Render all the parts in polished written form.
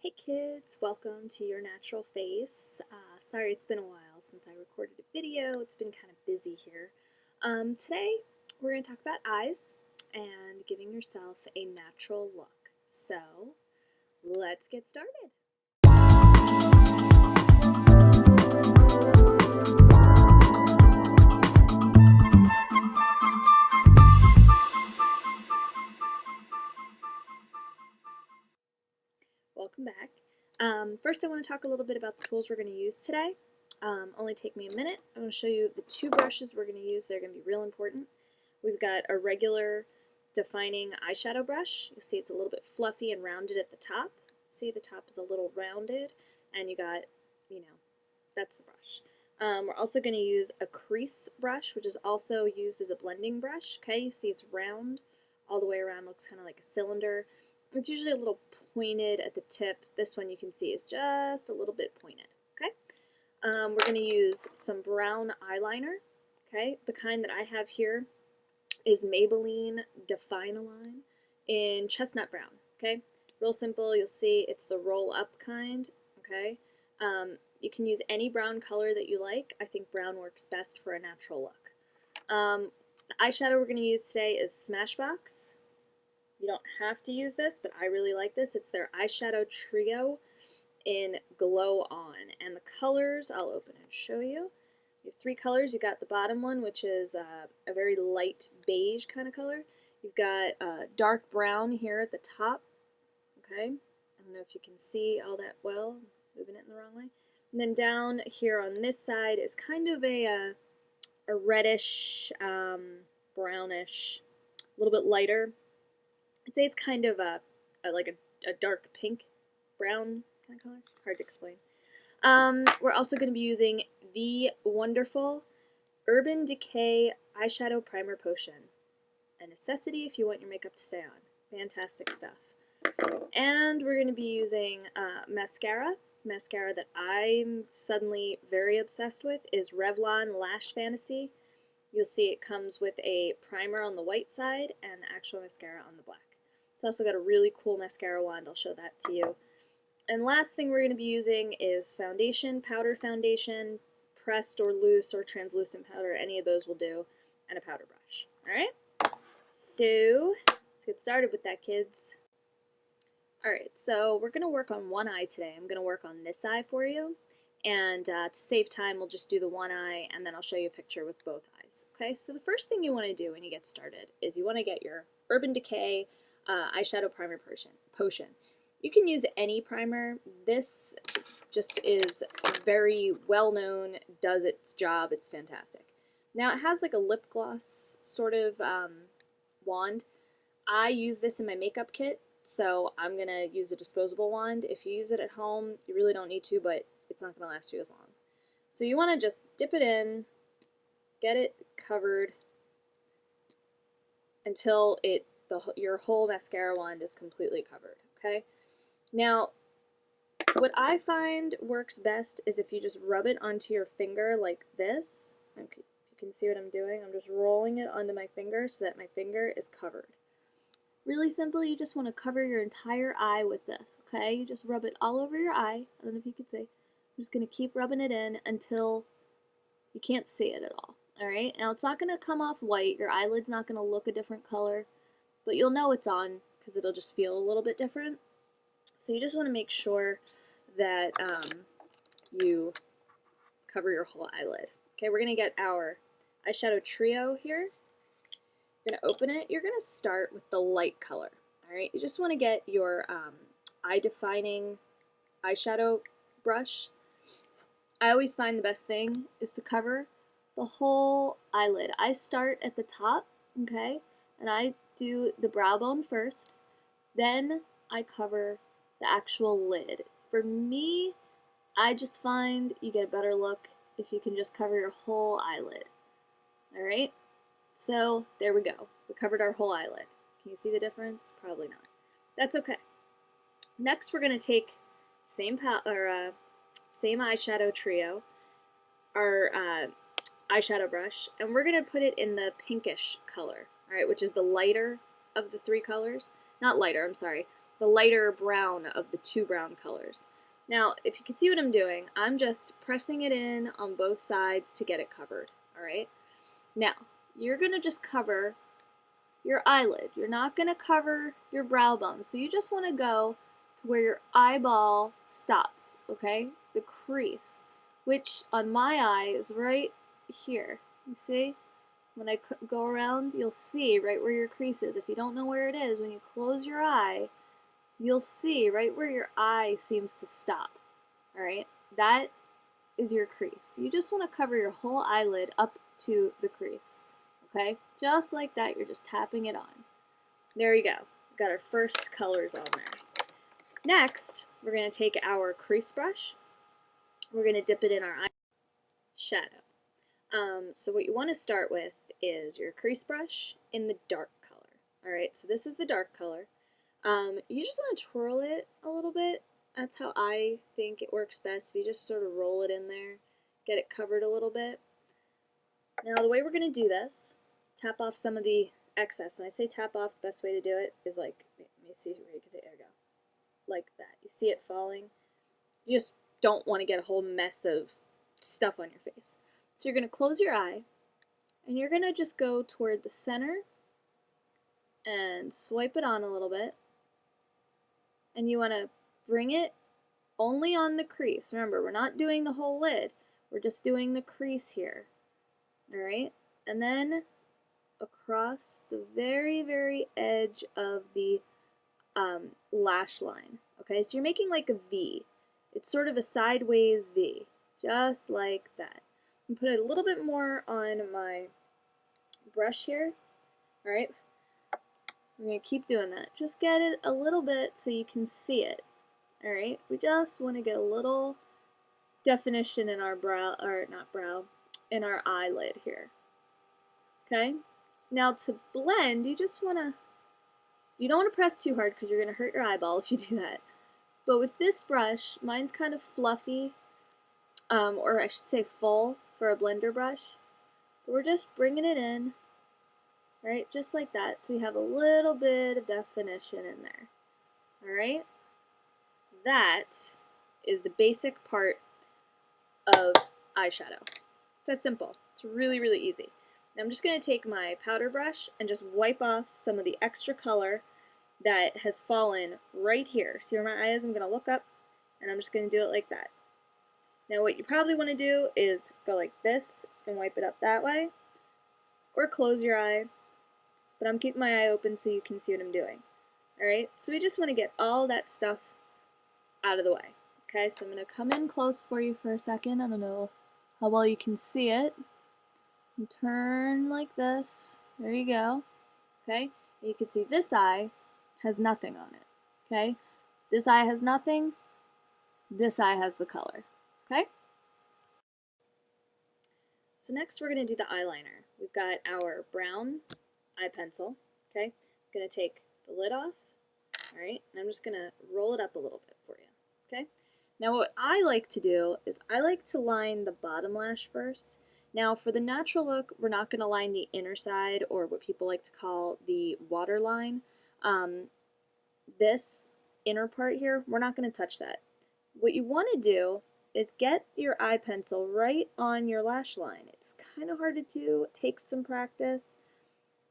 Hey kids, welcome to Your Natural Face. Sorry it's been a while since I recorded a video. It's been kind of busy here. Today we're going to talk about eyes and giving yourself a natural look. So let's get started. Welcome back. First I want to talk a little bit about the tools we're going to use today. Only take me a minute. I'm going to show you the two brushes we're going to use. They're going to be real important. We've got a regular defining eyeshadow brush. You'll see it's a little bit fluffy and rounded at the top. See, the top is a little rounded, and you got, that's the brush. We're also going to use a crease brush, which is also used as a blending brush. Okay, you see it's round all the way around, looks kind of like a cylinder. It's usually a little pointed at the tip. This one you can see is just a little bit pointed. Okay, we're going to use some brown eyeliner. Okay, the kind that I have here is Maybelline Define-A-Line in chestnut brown. Okay, real simple. You'll see it's the roll up kind. Okay, you can use any brown color that you like. I think brown works best for a natural look. The eyeshadow we're going to use today is Smashbox. You don't have to use this, but I really like this. It's their eyeshadow trio in Glow On. And the colors, I'll open and show you. You have three colors. You got the bottom one, which is a very light beige kind of color. You've got dark brown here at the top. Okay, I don't know if you can see all that well. Moving it in the wrong way. And then down here on this side is kind of a reddish, brownish, a little bit lighter. I'd say it's kind of like a dark pink brown kind of color. Hard to explain. We're also going to be using the wonderful Urban Decay Eyeshadow Primer Potion. A necessity if you want your makeup to stay on. Fantastic stuff. And we're going to be using mascara. Mascara that I'm suddenly very obsessed with is Revlon Lash Fantasy. You'll see it comes with a primer on the white side and the actual mascara on the black. It's also got a really cool mascara wand. I'll show that to you. And last thing we're going to be using is foundation, powder foundation, pressed or loose or translucent powder. Any of those will do, and a powder brush. Alright? So, let's get started with that, kids. Alright, so we're going to work on one eye today. I'm going to work on this eye for you. And to save time, we'll just do the one eye, and then I'll show you a picture with both eyes. Okay, so the first thing you want to do when you get started is you want to get your Urban Decay eyeshadow primer potion. You can use any primer. This just is very well known, does its job, it's fantastic. Now it has like a lip gloss sort of wand. I use this in my makeup kit, so I'm going to use a disposable wand. If you use it at home, you really don't need to, but it's not going to last you as long. So you want to just dip it in, get it covered until your whole mascara wand is completely covered, okay? Now, what I find works best is if you just rub it onto your finger like this. Okay, if you can see what I'm doing, I'm just rolling it onto my finger so that my finger is covered. Really simple, you just want to cover your entire eye with this, okay? You just rub it all over your eye. I don't know if you can see. I'm just going to keep rubbing it in until you can't see it at all, alright? Now, it's not going to come off white. Your eyelid's not going to look a different color, but you'll know it's on because it'll just feel a little bit different. So you just want to make sure that you cover your whole eyelid. Okay, we're going to get our eyeshadow trio here. You're going to open it. You're going to start with the light color. Alright, you just want to get your eye-defining eyeshadow brush. I always find the best thing is to cover the whole eyelid. I start at the top, okay, and I do the brow bone first, then I cover the actual lid. For me, I just find you get a better look if you can just cover your whole eyelid. Alright, so there we go. We covered our whole eyelid. Can you see the difference? Probably not. That's okay. Next, we're going to take same eyeshadow trio, our eyeshadow brush, and we're going to put it in the pinkish color, alright, which is the lighter of the three colors. Not lighter, I'm sorry. the lighter brown of the two brown colors. Now, if you can see what I'm doing, I'm just pressing it in on both sides to get it covered, alright? Now, you're going to just cover your eyelid. You're not going to cover your brow bone, so you just want to go to where your eyeball stops, okay? The crease, which on my eye is right here. You see? When I go around, you'll see right where your crease is. If you don't know where it is, when you close your eye, you'll see right where your eye seems to stop. Alright? That is your crease. You just want to cover your whole eyelid up to the crease. Okay? Just like that, you're just tapping it on. There you go. We've got our first colors on there. Next, we're going to take our crease brush. We're going to dip it in our eyeshadow. So what you want to start with is your crease brush in the dark color. Alright, so this is the dark color. You just want to twirl it a little bit. That's how I think it works best. If you just sort of roll it in there, get it covered a little bit. Now the way we're going to do this, tap off some of the excess. When I say tap off, the best way to do it is like, let me see where you can see, there we go. Like that. You see it falling? You just don't want to get a whole mess of stuff on your face. So you're going to close your eye, and you're going to just go toward the center and swipe it on a little bit. And you want to bring it only on the crease. Remember, we're not doing the whole lid. We're just doing the crease here. Alright? And then across the very, very edge of the lash line. Okay, so you're making like a V. It's sort of a sideways V. Just like that. And put a little bit more on my brush here. Alright? I'm going to keep doing that. Just get it a little bit so you can see it. Alright? We just want to get a little definition in our brow, or not brow, in our eyelid here. Okay? Now to blend, you just want to, you don't want to press too hard because you're going to hurt your eyeball if you do that. But with this brush, mine's kind of fluffy, or I should say full for a blender brush. But we're just bringing it in, right, just like that, so you have a little bit of definition in there. Alright? That is the basic part of eyeshadow. It's that simple. It's really, really easy. Now I'm just going to take my powder brush and just wipe off some of the extra color that has fallen right here. See where my eye is? I'm going to look up, and I'm just going to do it like that. Now what you probably want to do is go like this and wipe it up that way, or close your eye, but I'm keeping my eye open so you can see what I'm doing. Alright, so we just want to get all that stuff out of the way. Okay, so I'm going to come in close for you for a second. I don't know how well you can see it. And turn like this. There you go. Okay, and you can see this eye has nothing on it. Okay, this eye has nothing. This eye has the color. Okay? So next we're going to do the eyeliner. We've got our brown eye pencil. Okay, I'm going to take the lid off. Alright, and I'm just going to roll it up a little bit for you. Okay? Now what I like to do is I like to line the bottom lash first. Now for the natural look, we're not going to line the inner side, or what people like to call the waterline. This inner part here, we're not going to touch that. What you want to do is get your eye pencil right on your lash line. It's kind of hard to do, it takes some practice,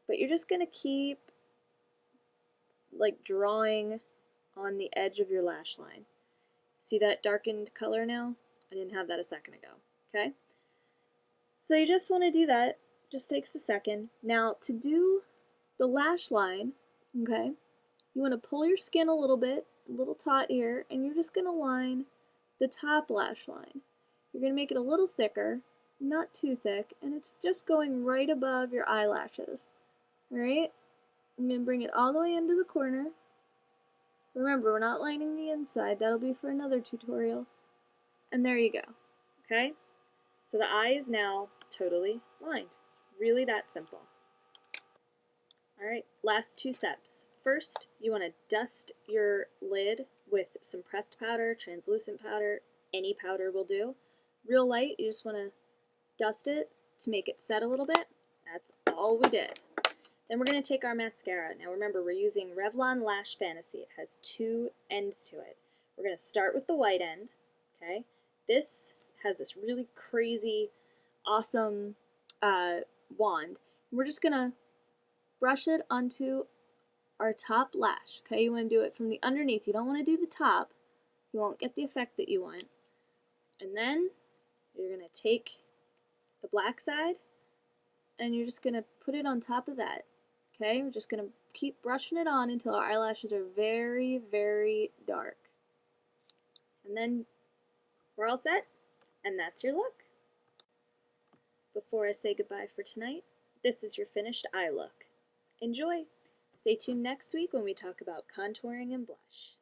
but you're just going to keep like drawing on the edge of your lash line. See that darkened color now? I didn't have that a second ago. Okay? So you just want to do that. Just takes a second. Now to do the lash line, okay, you want to pull your skin a little bit, a little taut here, and you're just going to line the top lash line. You're going to make it a little thicker, not too thick, and it's just going right above your eyelashes. Alright? I'm going to bring it all the way into the corner. Remember, we're not lining the inside. That'll be for another tutorial. And there you go. Okay? So the eye is now totally lined. It's really that simple. Alright, last two steps. First, you want to dust your lid with some pressed powder, translucent powder, any powder will do. Real light, you just want to dust it to make it set a little bit. That's all we did. Then we're going to take our mascara. Now remember, we're using Revlon Lash Fantasy. It has two ends to it. We're going to start with the white end, okay? This has this really crazy, awesome wand. We're just going to brush it onto our top lash, okay? You want to do it from the underneath. You don't want to do the top. You won't get the effect that you want. And then you're going to take the black side and you're just going to put it on top of that. Okay, we're just going to keep brushing it on until our eyelashes are very, very dark. And then we're all set, and that's your look. Before I say goodbye for tonight, this is your finished eye look. Enjoy! Stay tuned next week when we talk about contouring and blush.